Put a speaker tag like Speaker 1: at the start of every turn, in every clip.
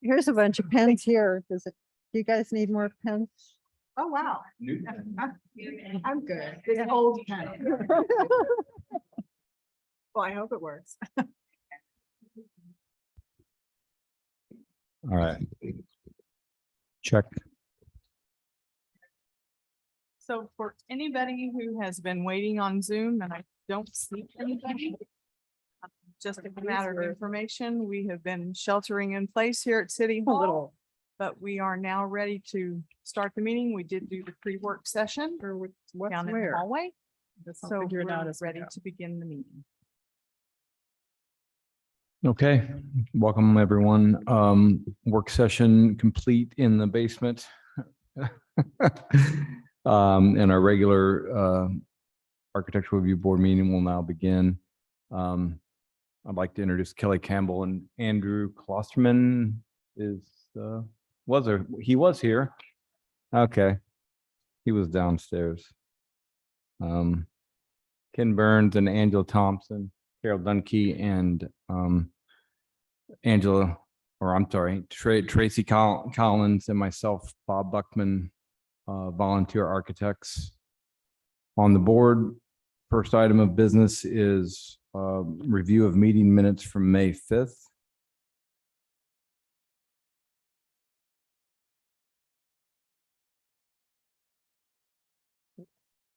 Speaker 1: Here's a bunch of pens here. Do you guys need more pens?
Speaker 2: Oh, wow. I'm good. This old pen. Well, I hope it works.
Speaker 3: All right. Check.
Speaker 4: So for anybody who has been waiting on Zoom and I don't see anybody, just a matter of information, we have been sheltering in place here at City Hall, but we are now ready to start the meeting. We did do the pre-work session down in the hallway. So we're ready to begin the meeting.
Speaker 3: Okay, welcome everyone. Work session complete in the basement. And our regular architectural review board meeting will now begin. I'd like to introduce Kelly Campbell and Andrew Klosterman he was here. Okay. He was downstairs. Ken Burns and Angela Thompson, Carol Dunkey and Tracy Collins and myself, Bob Buckman, volunteer architects on the board. First item of business is review of meeting minutes from May 5th.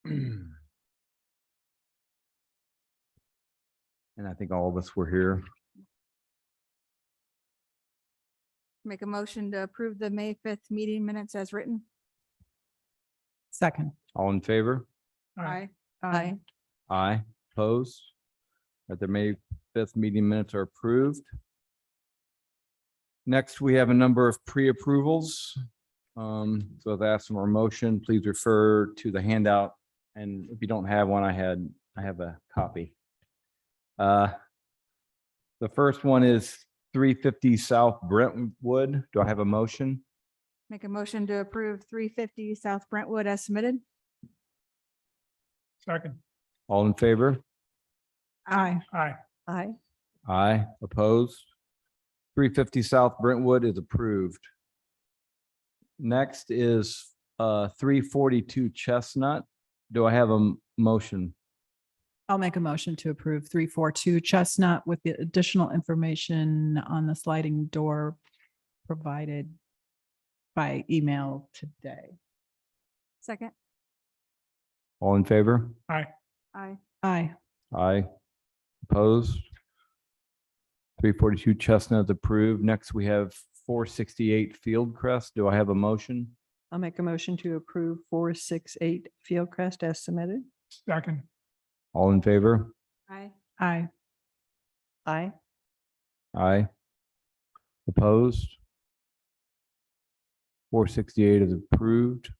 Speaker 3: And I think all of us were here.
Speaker 1: Make a motion to approve the May 5th meeting minutes as written.
Speaker 2: Second.
Speaker 3: All in favor?
Speaker 1: Aye. Aye.
Speaker 3: Aye. Opposed? That the May 5th meeting minutes are approved. Next, we have a number of pre-approvals. So if I ask for a motion, please refer to the handout. And if you don't have one, I have a copy. The first one is 350 South Brentwood. Do I have a motion?
Speaker 1: Make a motion to approve 350 South Brentwood as submitted.
Speaker 5: Second.
Speaker 3: All in favor?
Speaker 2: Aye.
Speaker 5: Aye.
Speaker 1: Aye.
Speaker 3: Aye. Opposed? 350 South Brentwood is approved. Next is 342 Chestnut. Do I have a motion?
Speaker 2: I'll make a motion to approve 342 Chestnut with the additional information on the sliding door provided by email today.
Speaker 1: Second.
Speaker 3: All in favor?
Speaker 5: Aye.
Speaker 1: Aye.
Speaker 2: Aye.
Speaker 3: Aye. Opposed? 342 Chestnut is approved. Next, we have 468 Fieldcrest. Do I have a motion?
Speaker 2: I'll make a motion to approve 468 Fieldcrest as submitted.
Speaker 5: Second.
Speaker 3: All in favor?
Speaker 1: Aye.
Speaker 2: Aye. Aye.
Speaker 3: Aye. Opposed? 468 is approved.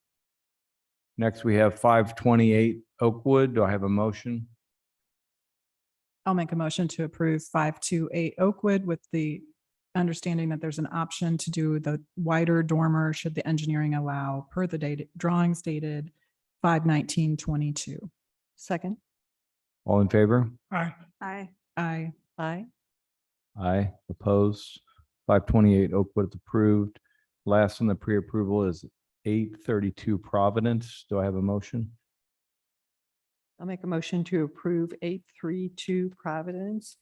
Speaker 3: Next, we have 528 Oakwood. Do I have a motion?
Speaker 2: I'll make a motion to approve 528 Oakwood with the understanding that there's an option to do the wider dormer should the engineering allow per the date drawings dated 5/19/22. Second.
Speaker 3: All in favor?
Speaker 5: Aye.
Speaker 1: Aye.
Speaker 2: Aye. Aye.
Speaker 3: Aye. Opposed? 528 Oakwood is approved. Last on the pre-approval is 832 Providence. Do I have a motion?
Speaker 2: I'll make a motion to approve 832 Providence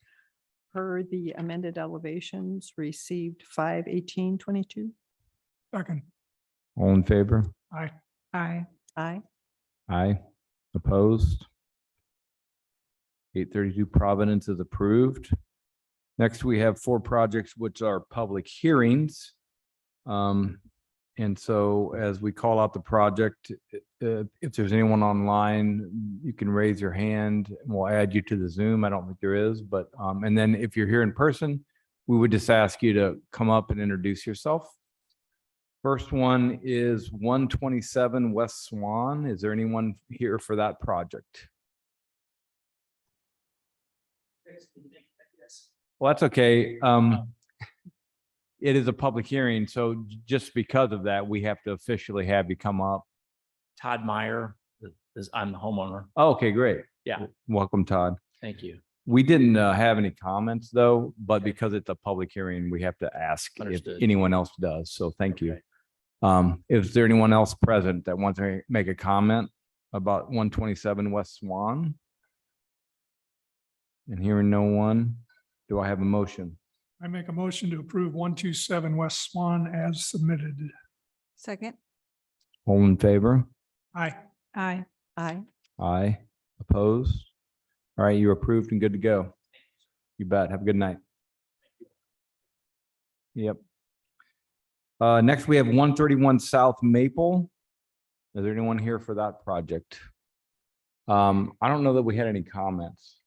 Speaker 2: per the amended elevations received 5/18/22.
Speaker 5: Second.
Speaker 3: All in favor?
Speaker 5: Aye.
Speaker 2: Aye. Aye.
Speaker 3: Aye. Opposed? 832 Providence is approved. Next, we have 4 projects which are public hearings. And so as we call out the project, if there's anyone online, you can raise your hand and we'll add you to the Zoom. I don't think there is, but, and then if you're here in person, we would just ask you to come up and introduce yourself. First one is 127 West Swan. Is there anyone here for that project? Well, that's okay. It is a public hearing, so just because of that, we have to officially have you come up.
Speaker 6: Todd Meyer I'm the homeowner.
Speaker 3: Oh, okay, great.
Speaker 6: Yeah.
Speaker 3: Welcome, Todd.
Speaker 6: Thank you.
Speaker 3: We didn't have any comments though, but because it's a public hearing, we have to ask if
Speaker 5: Understood.
Speaker 3: anyone else does. So thank you. Is there anyone else present that wants to make a comment about 127 West Swan? And hearing no one, do I have a motion?
Speaker 6: I make a motion to approve 127 West Swan as submitted.
Speaker 1: Second.
Speaker 3: All in favor?
Speaker 6: Aye.
Speaker 2: Aye.
Speaker 1: Aye.
Speaker 3: Aye. Opposed? All right, you're approved and good to go. You bet. Have a good night. Yep. Next, we have 131 South Maple. Is there anyone here for that project? I don't know that we had any comments.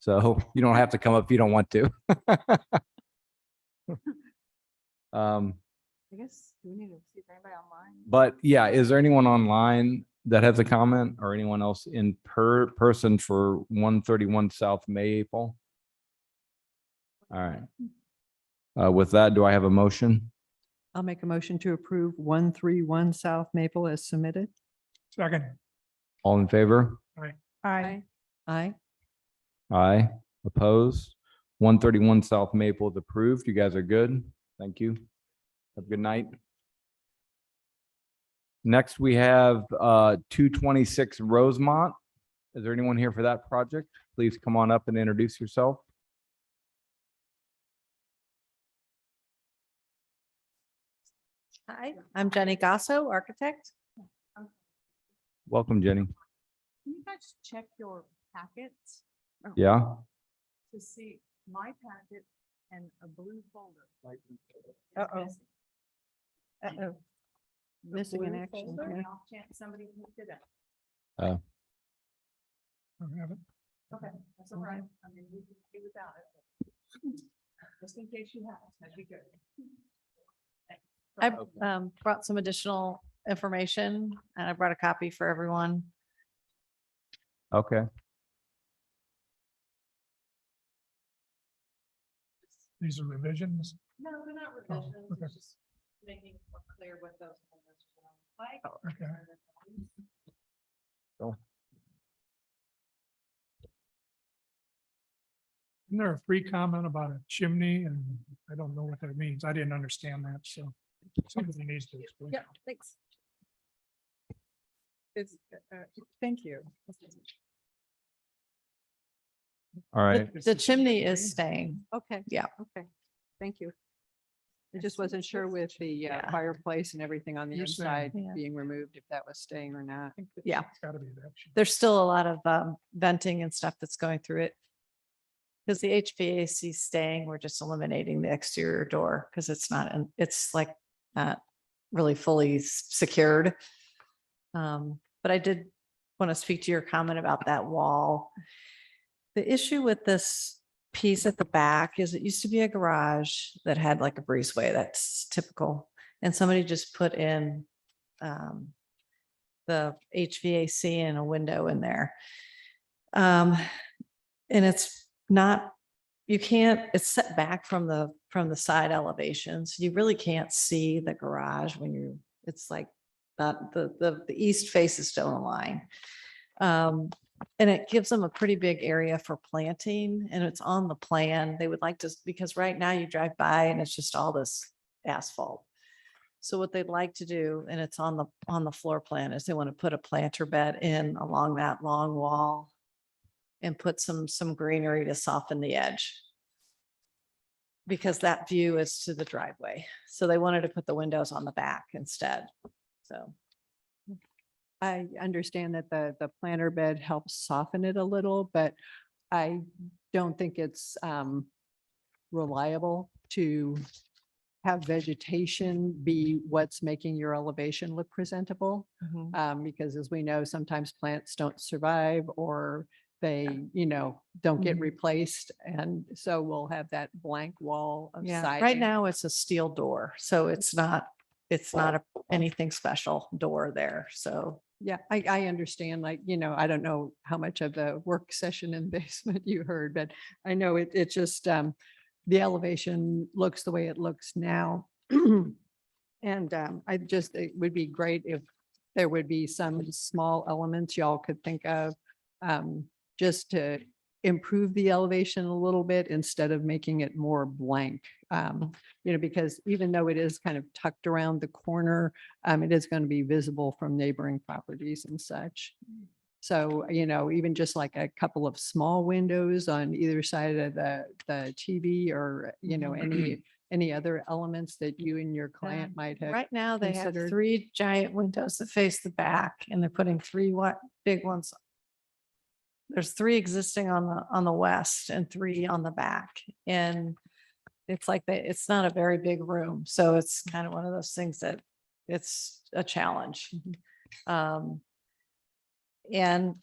Speaker 3: So you don't have to come up if you don't want to.
Speaker 1: I guess, do we need to see if anybody online?
Speaker 3: But yeah, is there anyone online that has a comment or anyone else in person for 131 South Maple? All right. With that, do I have a motion?
Speaker 1: I'll make a motion to approve 131 South Maple as submitted.
Speaker 6: Second.
Speaker 3: All in favor?
Speaker 2: Aye.
Speaker 1: Aye.
Speaker 3: Aye. Opposed? 131 South Maple is approved. You guys are good. Thank you. Have a good night. Next, we have 226 Rosemont. Is there anyone here for that project? Please come on up and introduce yourself.
Speaker 7: Hi, I'm Jenny Gasso, architect.
Speaker 3: Welcome, Jenny.
Speaker 4: Can you guys check your packets
Speaker 3: Yeah.
Speaker 4: to see my packet and a blue folder? is
Speaker 1: Uh-oh.
Speaker 4: missing?
Speaker 1: Uh-oh.
Speaker 4: The
Speaker 1: Missing in
Speaker 4: blue
Speaker 1: action.
Speaker 4: folder,
Speaker 1: yeah.
Speaker 4: and off chance somebody picked it up.
Speaker 6: Don't have it.
Speaker 4: Okay, that's all right. I mean, we can do without it. but Just in case you have, that'd be good.
Speaker 7: I
Speaker 3: Okay.
Speaker 7: brought some additional information and I brought a copy for everyone.
Speaker 3: Okay.
Speaker 6: These are revisions.
Speaker 7: No, they're not
Speaker 6: revisions, it's okay.
Speaker 7: just making it more clear what those. Like.
Speaker 6: Okay. Isn't there a free comment about a chimney? And I don't know what that means. I didn't understand that, so somebody needs to explain.
Speaker 7: Yeah, thanks.
Speaker 1: It's, thank you.
Speaker 3: All right.
Speaker 7: The chimney is staying.
Speaker 1: Okay.
Speaker 7: Yeah.
Speaker 1: Okay. Thank you. I just wasn't sure with the
Speaker 7: Yeah.
Speaker 1: fireplace and everything on the
Speaker 6: You're saying-
Speaker 1: inside
Speaker 7: Yeah.
Speaker 1: being removed, if that was staying or not.
Speaker 7: Yeah,
Speaker 6: It's gotta be that. chimney.
Speaker 7: there's still a lot of venting and stuff that's going through it. Because the HVAC is staying, we're just eliminating the exterior door because it's not, it's like not really fully secured. But I did want to speak to your comment about that wall. The issue with this piece at the back is it used to be a garage that had like a breezeway. That's typical. And somebody just put in the HVAC and a window in there. And it's not, you can't, it's set back from the side elevations. You really can't see the garage when you, it's like that, the east face is still in line. And it gives them a pretty big area for planting and it's on the plan. They would like to, because right now you drive by and it's just all this asphalt. So what they'd like to do, and it's on the floor plan, is they want to put a planter bed in along that long wall and put some greenery to soften the edge. Because that view is to the driveway. So they wanted to put the windows on the back instead. So.
Speaker 1: I understand that the planter bed helps soften it a little, but I don't think it's reliable to have vegetation be what's making your elevation look presentable. Because as we know, sometimes plants don't survive or they, don't get
Speaker 7: Mhm.
Speaker 1: replaced. And so we'll have that blank wall of
Speaker 7: Yeah,
Speaker 1: siding.
Speaker 7: right now it's a steel door, so it's not anything special door there. So
Speaker 1: Yeah, I understand, like, I don't know how much of the work session in the basement you heard, but I know it's just, the elevation looks the way it looks now. And it would be great if there would be some small elements y'all could think of, just to improve the elevation a little bit instead of making it more blank. Because even though it is kind of tucked around the corner, it is going to be visible from neighboring properties and such. So, even just like a couple of small windows on either side of the TV or, any other elements that you and your client might have.
Speaker 7: Right now, they have
Speaker 1: considered.
Speaker 7: 3 giant windows that face the back, and they're putting 3 big ones. There's 3 existing on the west and 3 on the back. And it's like it's not a very big room. So it's kind of one of those things that it's a challenge. And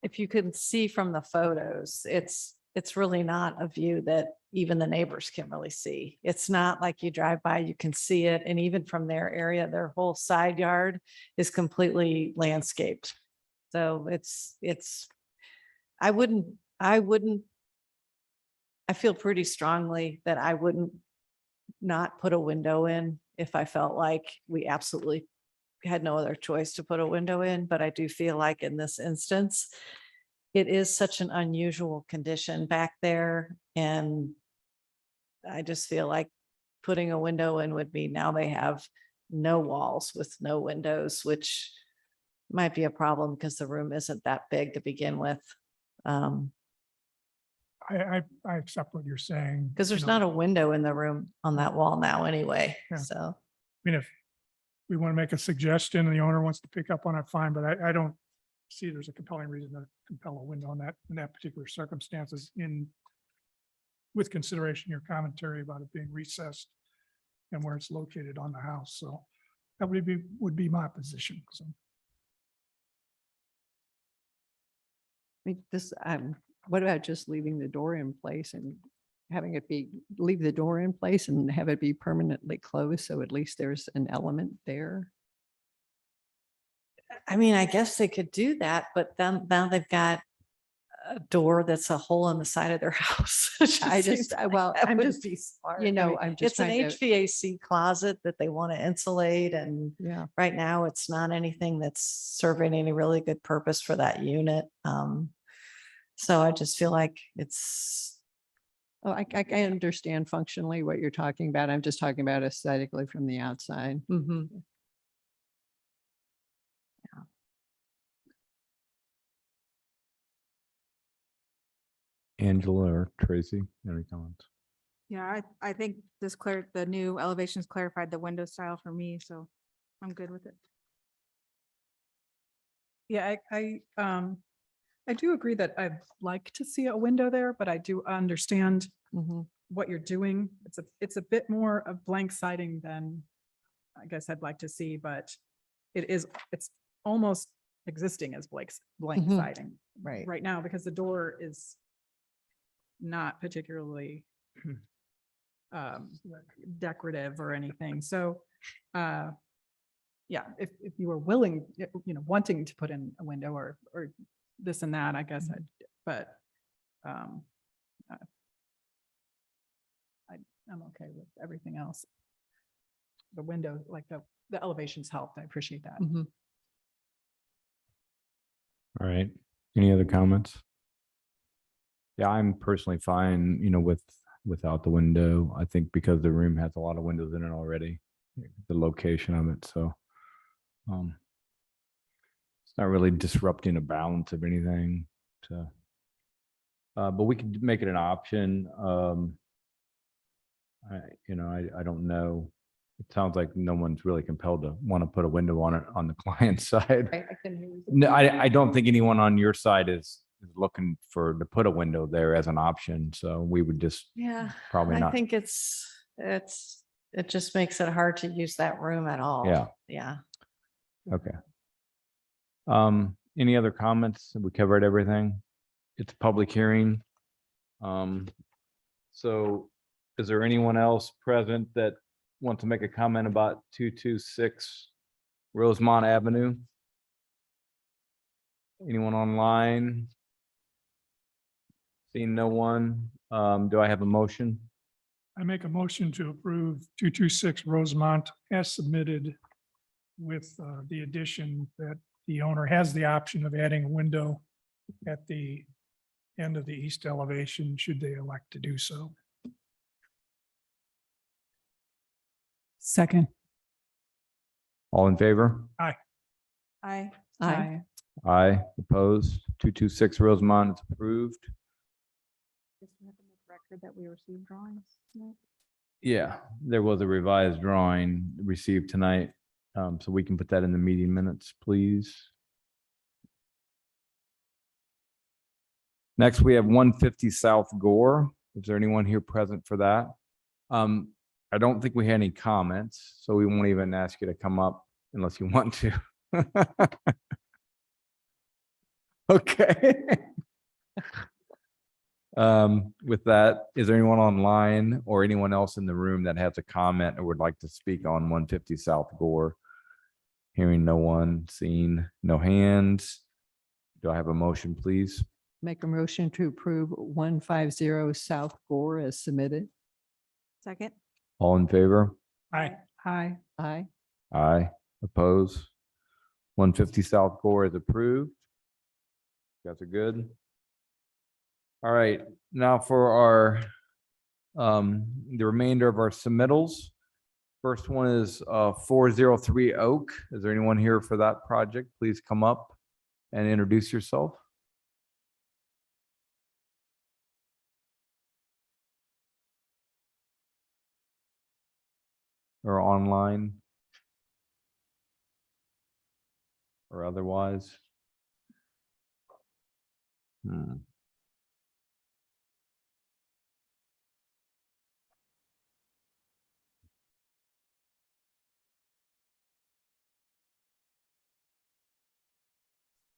Speaker 7: if you can see from the photos, it's really not a view that even the neighbors can really see. It's not like you drive by, you can see it. And even from their area, their whole side yard is completely landscaped. So I feel pretty strongly that I wouldn't not put a window in if I felt like we absolutely had no other choice to put a window in. But I do feel like in this instance, it is such an unusual condition back there. And I just feel like putting a window in would be, now they have no walls with no windows, which might be a problem because the room isn't that big to begin with.
Speaker 6: I accept what you're saying.
Speaker 7: Because there's
Speaker 6: you know.
Speaker 7: not a window in the room on that wall now anyway,
Speaker 6: Yeah.
Speaker 7: so.
Speaker 6: I mean, if we want to make a suggestion and the owner wants to pick up on it, fine, but I don't see there's a compelling reason to compel a window on that, in that particular circumstances with consideration your commentary about it being recessed and where it's located on the house. So that would be my position. So
Speaker 1: What about just leaving the door in place and having it leave the door in place and have it be permanently closed? So at least there's an element there.
Speaker 7: I mean, I guess they could do that, but then now they've got a door that's a hole in the side of their house. It just
Speaker 1: I
Speaker 7: seems
Speaker 1: just,
Speaker 7: like
Speaker 1: well,
Speaker 7: that
Speaker 1: I'm
Speaker 7: wouldn't
Speaker 1: just,
Speaker 7: be smart.
Speaker 1: I'm just
Speaker 7: It's an
Speaker 1: trying to,
Speaker 7: HVAC closet that they want to insulate, and
Speaker 1: yeah.
Speaker 7: right now it's not anything that's serving any really good purpose for that unit. So I just feel like it's,
Speaker 1: Oh, I understand functionally what you're talking about. I'm just talking about aesthetically from the outside.
Speaker 7: mhm.
Speaker 3: Angela or Tracy, any comments?
Speaker 5: Yeah, I think the new elevations clarified the window style for me, so I'm good with it.
Speaker 2: Yeah, I do agree that I'd like to see a window there, but I do understand
Speaker 7: Mhm.
Speaker 2: what you're doing. It's a bit more of blank siding than I guess I'd like to see, but it's almost existing as blank
Speaker 7: Mhm.
Speaker 2: siding
Speaker 7: Right.
Speaker 2: right now, because the door is not particularly decorative or anything. So, yeah, if you were willing, wanting to put in a window or this and that, I guess but I'm okay with everything else. The window, like the elevations helped. I appreciate that.
Speaker 7: Mhm.
Speaker 3: All right. Any other comments? Yeah, I'm personally fine, without the window. I think because the room has a lot of windows in it already, the location of it. So it's not really disrupting a balance of anything. So, but we could make it an option. I don't know. It sounds like no one's really compelled to want to put a window on it on the client side.
Speaker 1: I can hear you.
Speaker 3: No, I don't think anyone on your side is looking to put a window there as an option. So we would just
Speaker 7: Yeah,
Speaker 3: probably
Speaker 7: I
Speaker 3: not.
Speaker 7: think it just makes it hard to use that room at all.
Speaker 3: Yeah.
Speaker 7: Yeah.
Speaker 3: Okay. Any other comments? We covered everything. It's a public hearing. So is there anyone else present that wants to make a comment about 226 Rosemont Avenue? Anyone online? Seeing no one, do I have a motion?
Speaker 6: I make a motion to approve 226 Rosemont as submitted with the addition that the owner has the option of adding a window at the end of the east elevation, should they elect to do so.
Speaker 2: Second.
Speaker 3: All in favor?
Speaker 5: I,
Speaker 1: Aye.
Speaker 3: Aye, opposed. 226 Rosemont is approved.
Speaker 5: guess we have to make record that we received drawings tonight.
Speaker 3: Yeah, there was a revised drawing received tonight. So we can put that in the meeting minutes, please. Next, we have 150 South Gore. Is there anyone here present for that? I don't think we had any comments, so we won't even ask you to come up unless you want to. Okay. With that, is there anyone online or anyone else in the room that has a comment or would like to speak on 150 South Gore? Hearing no one, seeing no hands. Do I have a motion, please?
Speaker 1: Make a motion to approve 150 South Gore as submitted.
Speaker 5: Second.
Speaker 3: All in favor?
Speaker 6: Aye.
Speaker 2: Aye.
Speaker 1: Aye.
Speaker 3: Aye. Oppose? 150 South Gore is approved. You guys are good. All right, now for our the remainder of our submittals. First one is 403 Oak. Is there anyone here for that project? Please come up and introduce yourself. Or online. Or otherwise.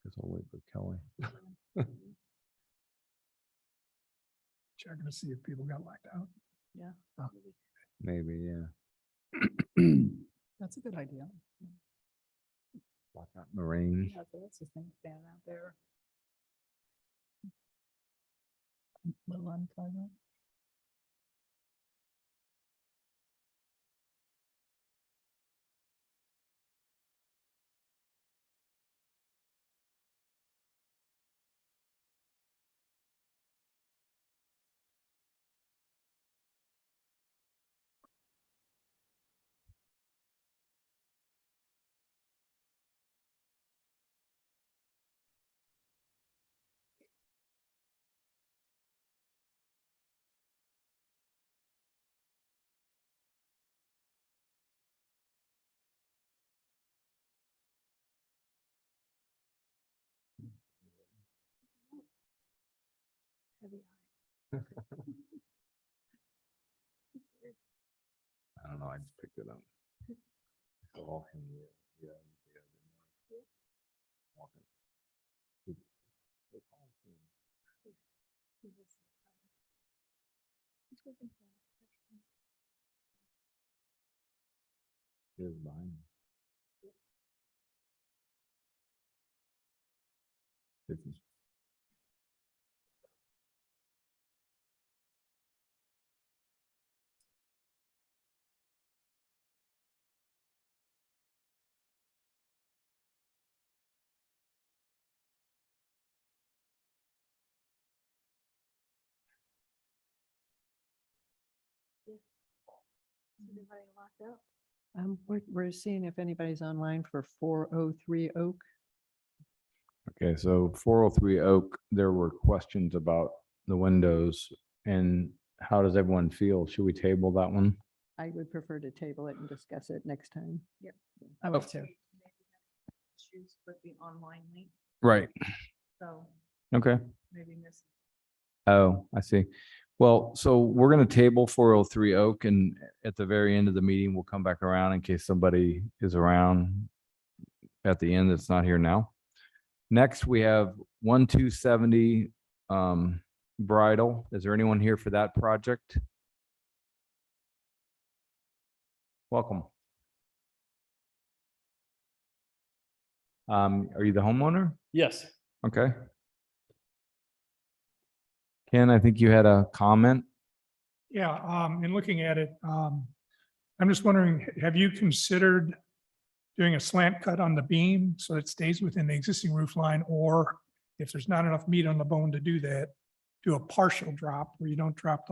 Speaker 3: Guess I'll wait for Kelly.
Speaker 6: Checking to see if people got locked out.
Speaker 3: Maybe, yeah.
Speaker 2: That's a good idea.
Speaker 3: Lock out in the rain.
Speaker 2: Yeah, so that's the thing, standing out there. Little unpleasant.
Speaker 3: I don't know, I just picked it up. Oh, yeah, yeah. Walking. Here's mine. This is-
Speaker 1: We're seeing if anybody's online for 403 Oak.
Speaker 3: Okay, so 403 Oak, there were questions about the windows and how does everyone feel? Should we table that one?
Speaker 1: I would prefer to table it and discuss it next time.
Speaker 2: I would too.
Speaker 4: Issues with the online link,
Speaker 3: Right.
Speaker 4: so
Speaker 3: Okay.
Speaker 4: maybe this.
Speaker 3: Oh, I see. Well, so we're going to table 403 Oak and at the very end of the meeting, we'll come back around in case somebody is around at the end that's not here now. Next, we have 1270 Bridal. Is there anyone here for that project? Welcome. Are you the homeowner?
Speaker 8: Yes.
Speaker 3: Okay. Ken, I think you had a comment.
Speaker 6: Yeah, in looking at it, I'm just wondering, have you considered doing a slant cut on the beam so it stays within the existing roof line? Or if there's not enough meat on the bone to do that, do a partial drop where you don't drop the